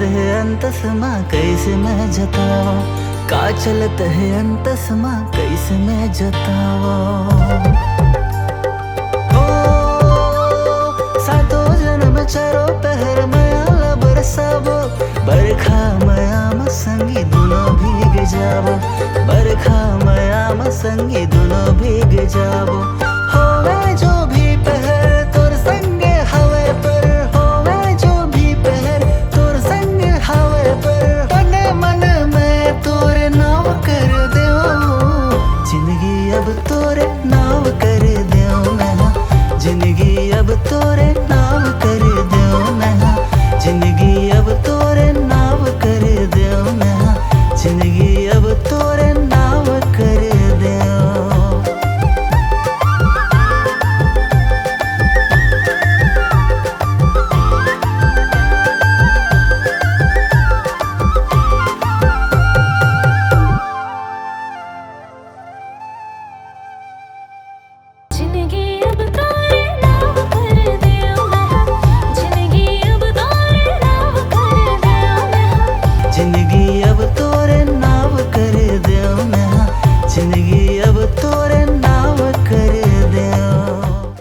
है अंतसमा कैसे मैं जतावा, का चलत है अंतसमा कैसे मैं जतावा। ओ सातो जन्म चारो पहर मया बरसावो, बरखा मया संगी दोनों भीग जावो, बरखा मया संगी दोनों भीग जावो। होवे जो भी पहर तोर संगे हवे पर, होवे जो भी पहर तोर संगे हवे पर, मन मन में तोरे नाव कर देओ, जिंदगी अब तोरे नाव कर देओ मैं, जिंदगी अब तोरे नाव कर देओ मैं, जिंदगी अब तोरे नाव कर देओ मैं, जिंदगी अब तोरे नाव कर देओ। जिंदगी अब तोरे नाव कर देओ मैं, जिंदगी अब तोरे नाव कर देओ मैं, जिंदगी अब तोरे नाव कर देओ मैं, जिंदगी